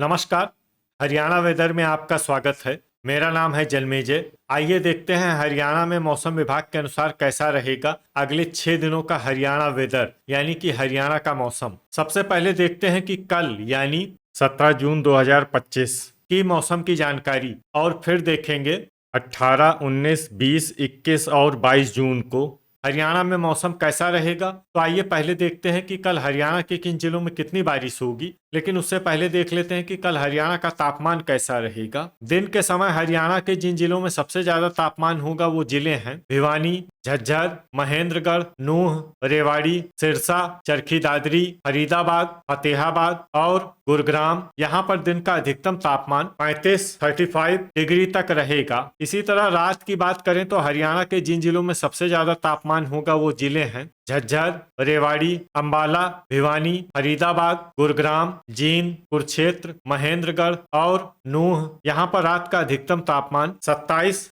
नमस्कार। हरियाणा वेदर में आपका स्वागत है। मेरा नाम है जन्मेजय। आइए देखते हैं हरियाणा में मौसम विभाग के अनुसार कैसा रहेगा अगले 6 दिनों का हरियाणा वेदर यानी कि हरियाणा का मौसम। सबसे पहले देखते हैं कि कल यानी 17 जून 2025 की मौसम की जानकारी, और फिर देखेंगे 18, 19, 20, 21 और 22 जून को हरियाणा में मौसम कैसा रहेगा। तो आइए पहले देखते हैं कि कल हरियाणा के किन जिलों में कितनी बारिश होगी। लेकिन उससे पहले देख लेते हैं कि कल हरियाणा का तापमान कैसा रहेगा। दिन के समय हरियाणा के जिन जिलों में सबसे ज्यादा तापमान होगा वो जिले हैं भिवानी, झज्जर, महेंद्रगढ़, नूंह, रेवाड़ी, सिरसा, चरखी दादरी, फरीदाबाद, फतेहाबाद और गुरुग्राम। यहाँ पर दिन का अधिकतम तापमान 35 डिग्री तक रहेगा। इसी तरह रात की बात करें तो हरियाणा के जिन जिलों में सबसे ज्यादा तापमान होगा वो जिले हैं झज्जर, रेवाड़ी, अंबाला, भिवानी, फरीदाबाद, गुरुग्राम, जींद, कुरुक्षेत्र, महेंद्रगढ़ और नूंह। यहाँ पर रात का अधिकतम तापमान 27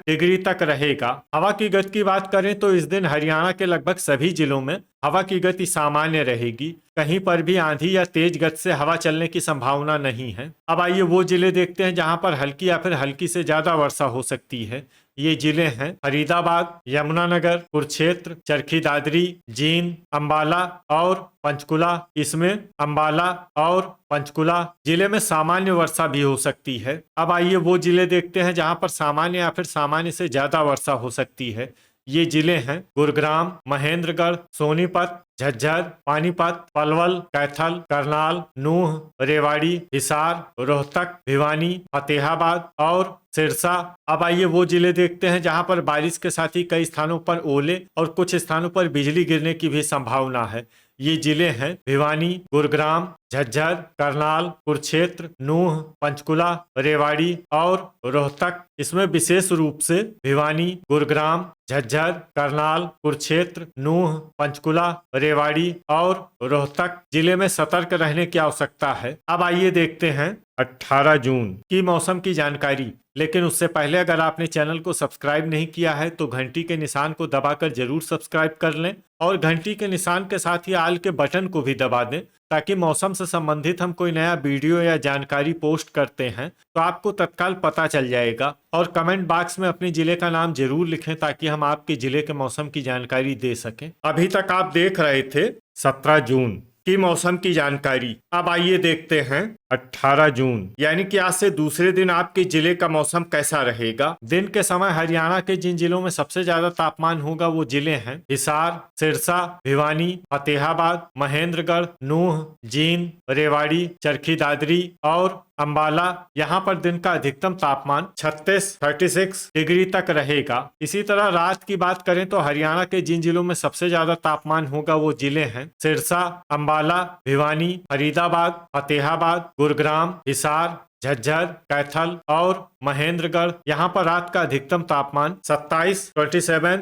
डिग्री तक रहेगा। हवा की गति की बात करें तो इस दिन हरियाणा के लगभग सभी जिलों में हवा की गति सामान्य रहेगी। कहीं पर भी आंधी या तेज गति से हवा चलने की संभावना नहीं है। अब आइए वो जिले देखते हैं जहां पर हल्की या फिर हल्की से ज्यादा वर्षा हो सकती है। ये जिले हैं फरीदाबाद, यमुनानगर, कुरुक्षेत्र, चरखी दादरी, जींद, अंबाला और पंचकुला। इसमें अंबाला और पंचकुला जिले में सामान्य वर्षा भी हो सकती है। अब आइए वो जिले देखते हैं जहां पर सामान्य या फिर सामान्य से ज्यादा वर्षा हो सकती है। ये जिले हैं गुरुग्राम, महेंद्रगढ़, सोनीपत, झज्जर, पानीपत, पलवल, कैथल, करनाल, नूंह, रेवाड़ी, हिसार, रोहतक, भिवानी, फतेहाबाद और सिरसा। अब आइए वो जिले देखते हैं जहां पर बारिश के साथ ही कई स्थानों पर ओले और कुछ स्थानों पर बिजली गिरने की भी संभावना है। ये जिले हैं भिवानी, गुरुग्राम, झज्जर, करनाल, कुरुक्षेत्र, नूंह, पंचकुला, रेवाड़ी और रोहतक। इसमें विशेष रूप से भिवानी, गुरुग्राम, झज्जर, करनाल, कुरुक्षेत्र, नूंह, पंचकुला, रेवाड़ी और रोहतक जिले में सतर्क रहने की आवश्यकता है। अब आइए देखते हैं 18 जून की मौसम की जानकारी। लेकिन उससे पहले अगर आपने चैनल को सब्सक्राइब नहीं किया है तो घंटी के निशान को दबाकर जरूर सब्सक्राइब कर लें और घंटी के निशान के साथ ही आल के बटन को भी दबा दें, ताकि मौसम से संबंधित हम कोई नया वीडियो या जानकारी पोस्ट करते हैं तो आपको तत्काल पता चल जाएगा। और कमेंट बॉक्स में अपने जिले का नाम जरूर लिखें ताकि हम आपके जिले के मौसम की जानकारी दे सकें। अभी तक आप देख रहे थे 17 जून की मौसम की जानकारी। अब आइए देखते हैं 18 जून यानी कि आज से दूसरे दिन आपके जिले का मौसम कैसा रहेगा। दिन के समय हरियाणा के जिन जिलों में सबसे ज्यादा तापमान होगा वो जिले हैं हिसार, सिरसा, भिवानी, फतेहाबाद, महेंद्रगढ़, नूंह, जींद, रेवाड़ी, चरखी दादरी और अंबाला। यहाँ पर दिन का अधिकतम तापमान 36 डिग्री तक रहेगा। इसी तरह रात की बात करें तो हरियाणा के जिन जिलों में सबसे ज्यादा तापमान होगा वो जिले हैं सिरसा, अंबाला, भिवानी, फरीदाबाद, फतेहाबाद, गुरुग्राम, हिसार, झज्जर, कैथल और महेंद्रगढ़। यहाँ पर रात का अधिकतम तापमान 27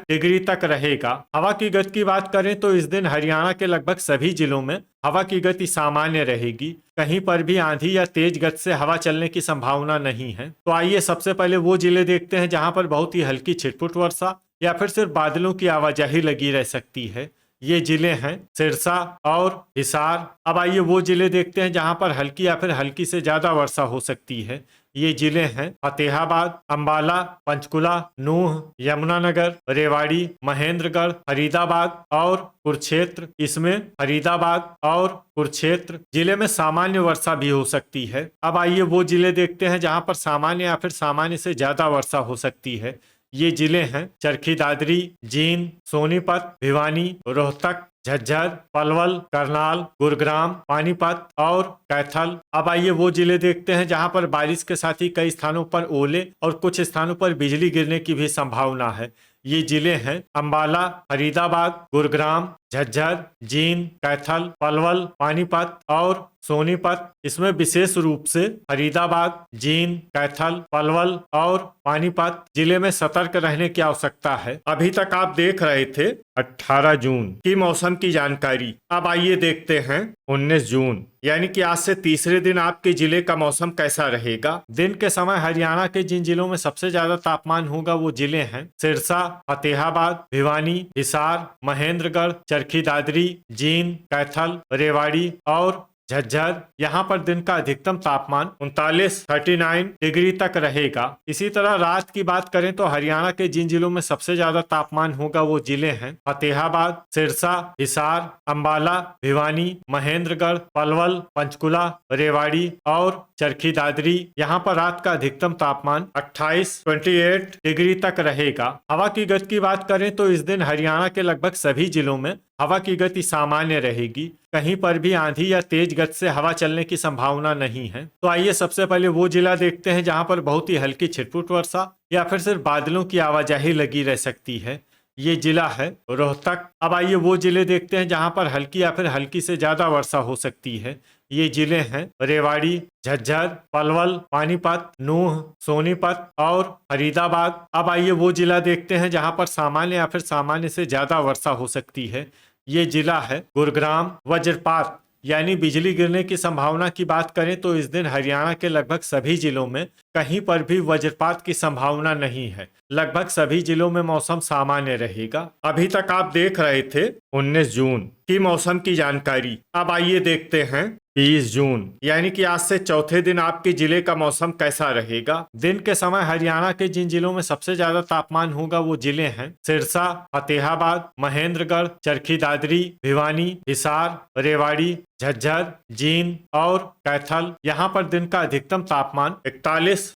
डिग्री तक रहेगा। हवा की गति की बात करें तो इस दिन हरियाणा के लगभग सभी जिलों में हवा की गति सामान्य रहेगी। कहीं पर भी आंधी या तेज गति से हवा चलने की संभावना नहीं है। तो आइए सबसे पहले वो जिले देखते हैं जहां पर बहुत ही हल्की छिटपुट वर्षा या फिर सिर्फ बादलों की आवाजाही लगी रह सकती है। ये जिले हैं सिरसा और हिसार। अब आइए वो जिले देखते हैं जहां पर हल्की या फिर हल्की से ज्यादा वर्षा हो सकती है। ये जिले हैं फतेहाबाद, अंबाला, पंचकुला, नूंह, यमुनानगर, रेवाड़ी, महेंद्रगढ़, फरीदाबाद और कुरुक्षेत्र। इसमें फरीदाबाद और कुरुक्षेत्र जिले में सामान्य वर्षा भी हो सकती है। अब आइए वो जिले देखते हैं जहां पर सामान्य या फिर सामान्य से ज्यादा वर्षा हो सकती है। ये जिले हैं चरखी दादरी, जींद, सोनीपत, भिवानी, रोहतक, झज्जर, पलवल, करनाल, गुरुग्राम, पानीपत और कैथल। अब आइए वो जिले देखते हैं जहां पर बारिश के साथ ही कई स्थानों पर ओले और कुछ स्थानों पर बिजली गिरने की भी संभावना है। ये जिले हैं अंबाला, फरीदाबाद, गुरुग्राम, झज्जर, जींद, कैथल, पलवल, पानीपत और सोनीपत। इसमें विशेष रूप से फरीदाबाद, जींद, कैथल, पलवल और पानीपत जिले में सतर्क रहने की आवश्यकता है। अभी तक आप देख रहे थे 18 जून की मौसम की जानकारी। अब आइए देखते हैं 19 जून यानी कि आज से तीसरे दिन आपके जिले का मौसम कैसा रहेगा। दिन के समय हरियाणा के जिन जिलों में सबसे ज्यादा तापमान होगा वो जिले हैं सिरसा, फतेहाबाद, भिवानी, हिसार, महेंद्रगढ़, चरखी दादरी, जींद, कैथल, रेवाड़ी और झज्जर, यहाँ पर दिन का अधिकतम तापमान 39 डिग्री तक रहेगा। इसी तरह रात की बात करें तो हरियाणा के जिन जिलों में सबसे ज्यादा तापमान होगा वो जिले हैं फतेहाबाद, सिरसा, हिसार, अंबाला, भिवानी, महेंद्रगढ़, पलवल, पंचकुला, रेवाड़ी और चरखी दादरी। यहाँ पर रात का अधिकतम तापमान 28 डिग्री तक रहेगा। हवा की गति की बात करें तो इस दिन हरियाणा के लगभग सभी जिलों में हवा की गति सामान्य रहेगी। कहीं पर भी आंधी या तेज गति से हवा चलने की संभावना नहीं है। तो आइए सबसे पहले वो जिला देखते हैं जहां पर बहुत ही हल्की छिटपुट वर्षा या फिर सिर्फ बादलों की आवाजाही लगी रह सकती है। ये जिला है रोहतक। अब आइए वो जिले देखते हैं जहां पर हल्की या फिर हल्की से ज्यादा वर्षा हो सकती है। ये जिले हैं रेवाड़ी, झज्जर, पलवल, पानीपत, नूह, सोनीपत और फरीदाबाद। अब आइए वो जिला देखते हैं जहां पर सामान्य या फिर सामान्य से ज्यादा वर्षा हो सकती है। ये जिला है गुरुग्राम। वज्रपात यानी बिजली गिरने की संभावना की बात करें तो इस दिन हरियाणा के लगभग सभी जिलों में कहीं पर भी वज्रपात की संभावना नहीं है। लगभग सभी जिलों में मौसम सामान्य रहेगा। अभी तक आप देख रहे थे 19 जून की मौसम की जानकारी। अब आइए देखते हैं 20 जून यानी कि आज से चौथे दिन आपके जिले का मौसम कैसा रहेगा। दिन के समय हरियाणा के जिन जिलों में सबसे ज्यादा तापमान होगा वो जिले हैं सिरसा, फतेहाबाद, महेंद्रगढ़, चरखी दादरी, भिवानी, हिसार, रेवाड़ी, झज्जर, जींद और कैथल। यहाँ पर दिन का अधिकतम तापमान 41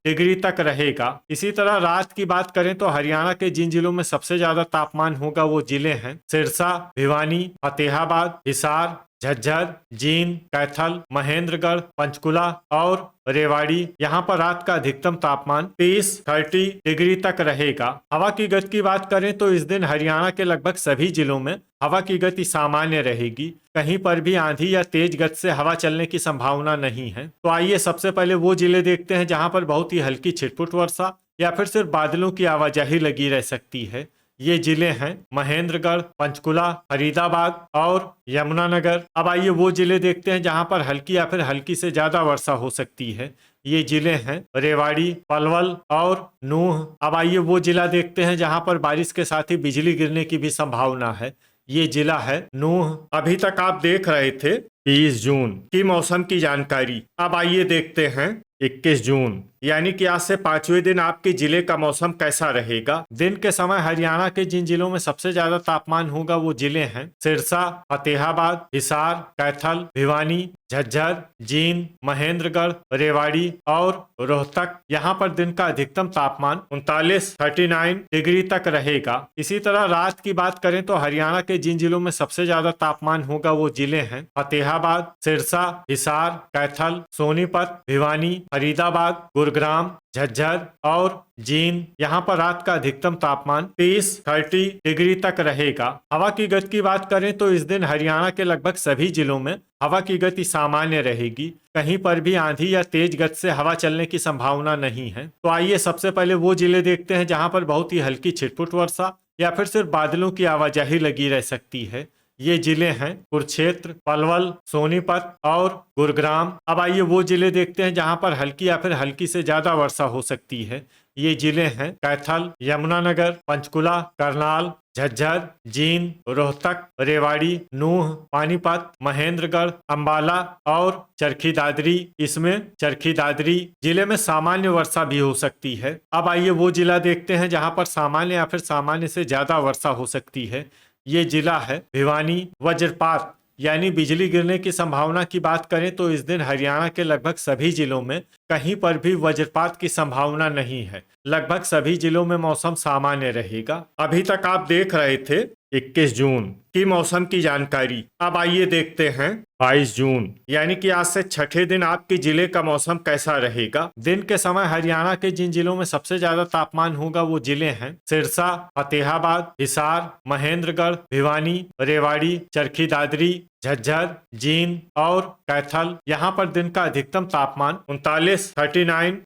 डिग्री तक रहेगा। इसी तरह रात की बात करें तो हरियाणा के जिन जिलों में सबसे ज्यादा तापमान होगा वो जिले हैं सिरसा, भिवानी, फतेहाबाद, हिसार, झज्जर, जींद, कैथल, महेंद्रगढ़, पंचकुला और रेवाड़ी। यहाँ पर रात का अधिकतम तापमान 30 डिग्री तक रहेगा। हवा की गति की बात करें तो इस दिन हरियाणा के लगभग सभी जिलों में हवा की गति सामान्य रहेगी। कहीं पर भी आंधी या तेज गति से हवा चलने की संभावना नहीं है। तो आइए सबसे पहले वो जिले देखते हैं जहां पर बहुत ही हल्की छिटपुट वर्षा या फिर सिर्फ बादलों की आवाजाही लगी रह सकती है। ये जिले हैं महेंद्रगढ़, पंचकुला, फरीदाबाद और यमुनानगर। अब आइए वो जिले देखते हैं जहां पर हल्की या फिर हल्की से ज्यादा वर्षा हो सकती है। ये जिले हैं रेवाड़ी, पलवल और नूह। अब आइए वो जिला देखते हैं जहां पर बारिश के साथ ही बिजली गिरने की भी संभावना है। ये जिला है नूह। अभी तक आप देख रहे थे 20 जून की मौसम की जानकारी। अब आइए देखते हैं 21 जून यानी कि आज से 5वें दिन आपके जिले का मौसम कैसा रहेगा। दिन के समय हरियाणा के जिन जिलों में सबसे ज्यादा तापमान होगा वो जिले हैं सिरसा, फतेहाबाद, हिसार, कैथल, भिवानी, झज्जर, जींद, महेंद्रगढ़, रेवाड़ी और रोहतक। यहाँ पर दिन का अधिकतम तापमान 39 डिग्री तक रहेगा। इसी तरह रात की बात करें तो हरियाणा के जिन जिलों में सबसे ज्यादा तापमान होगा वो जिले हैं फतेहाबाद, सिरसा, हिसार, कैथल, सोनीपत, भिवानी, फरीदाबाद, गुरुग्राम, झज्जर और जींद। यहाँ पर रात का अधिकतम तापमान 30 डिग्री तक रहेगा। हवा की गति की बात करें तो इस दिन हरियाणा के लगभग सभी जिलों में हवा की गति सामान्य रहेगी। कहीं पर भी आंधी या तेज गति से हवा चलने की संभावना नहीं है। तो आइए सबसे पहले वो जिले देखते हैं जहां पर बहुत ही हल्की छिटपुट वर्षा या फिर सिर्फ बादलों की आवाजाही लगी रह सकती है। ये जिले हैं कुरुक्षेत्र, पलवल, सोनीपत और गुरुग्राम। अब आइए वो जिले देखते हैं जहां पर हल्की या फिर हल्की से ज्यादा वर्षा हो सकती है। ये जिले हैं कैथल, यमुनानगर, पंचकुला, करनाल, झज्जर, जींद, रोहतक, रेवाड़ी, नूह, पानीपत, महेंद्रगढ़, अंबाला और चरखी दादरी। इसमें चरखी दादरी जिले में सामान्य वर्षा भी हो सकती है। अब आइए वो जिला देखते हैं जहां पर सामान्य या फिर सामान्य से ज्यादा वर्षा हो सकती है। ये जिला है भिवानी। वज्रपात यानी बिजली गिरने की संभावना की बात करें तो इस दिन हरियाणा के लगभग सभी जिलों में कहीं पर भी वज्रपात की संभावना नहीं है। लगभग सभी जिलों में मौसम सामान्य रहेगा। अभी तक आप देख रहे थे 21 जून की मौसम की जानकारी। अब आइए देखते हैं 22 जून यानी कि आज से छठे दिन आपके जिले का मौसम कैसा रहेगा। दिन के समय हरियाणा के जिन जिलों में सबसे ज्यादा तापमान होगा वो जिले हैं सिरसा, फतेहाबाद, हिसार, महेंद्रगढ़, भिवानी, रेवाड़ी, चरखी दादरी, झज्जर, जींद और कैथल। यहाँ पर दिन का अधिकतम तापमान 39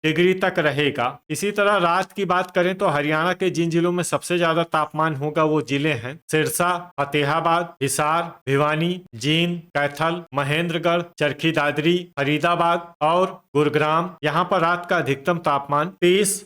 डिग्री तक रहेगा। इसी तरह रात की बात करें तो हरियाणा के जिन जिलों में सबसे ज्यादा तापमान होगा वो जिले हैं सिरसा, फतेहाबाद, हिसार, भिवानी, जींद, कैथल, महेंद्रगढ़, चरखी दादरी, फरीदाबाद और गुरुग्राम। यहाँ पर रात का अधिकतम तापमान 30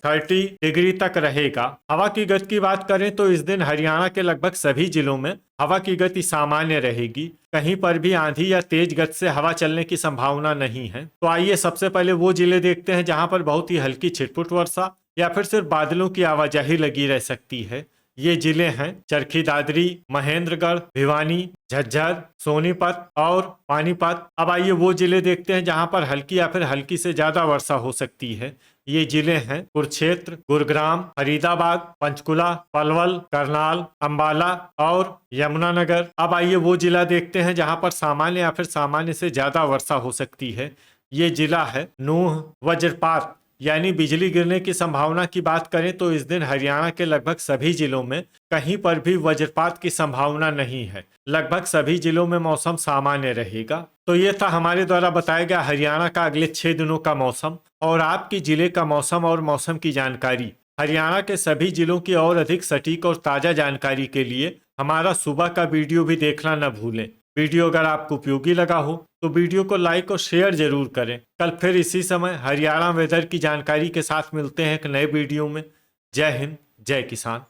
डिग्री तक रहेगा। हवा की गति की बात करें तो इस दिन हरियाणा के लगभग सभी जिलों में हवा की गति सामान्य रहेगी, कहीं पर भी आंधी या तेज गति से हवा चलने की संभावना नहीं है। तो आइए सबसे पहले वो जिले देखते हैं जहां पर बहुत ही हल्की छिटपुट वर्षा या फिर सिर्फ बादलों की आवाजाही लगी रह सकती है। ये जिले हैं चरखी दादरी, महेंद्रगढ़, भिवानी, झज्जर, सोनीपत और पानीपत। अब आइए वो जिले देखते हैं जहां पर हल्की या फिर हल्की से ज्यादा वर्षा हो सकती है। ये जिले हैं कुरुक्षेत्र, गुरुग्राम, फरीदाबाद, पंचकुला, पलवल, करनाल, अंबाला और यमुनानगर। अब आइए वो जिला देखते हैं जहां पर सामान्य या फिर सामान्य से ज्यादा वर्षा हो सकती है। ये जिला है नूह। वज्रपात यानी बिजली गिरने की संभावना की बात करें तो इस दिन हरियाणा के लगभग सभी जिलों में कहीं पर भी वज्रपात की संभावना नहीं है। लगभग सभी जिलों में मौसम सामान्य रहेगा। तो ये था हमारे द्वारा बताया गया हरियाणा का अगले 6 दिनों का मौसम और आपकी जिले का मौसम और मौसम की जानकारी। हरियाणा के सभी जिलों की और अधिक सटीक और ताजा जानकारी के लिए हमारा सुबह का वीडियो भी देखना न भूलें। वीडियो अगर आपको उपयोगी लगा हो तो वीडियो को लाइक और शेयर जरूर करें। कल फिर इसी समय हरियाणा वेदर की जानकारी के साथ मिलते हैं एक नए वीडियो में। जय हिंद, जय किसान।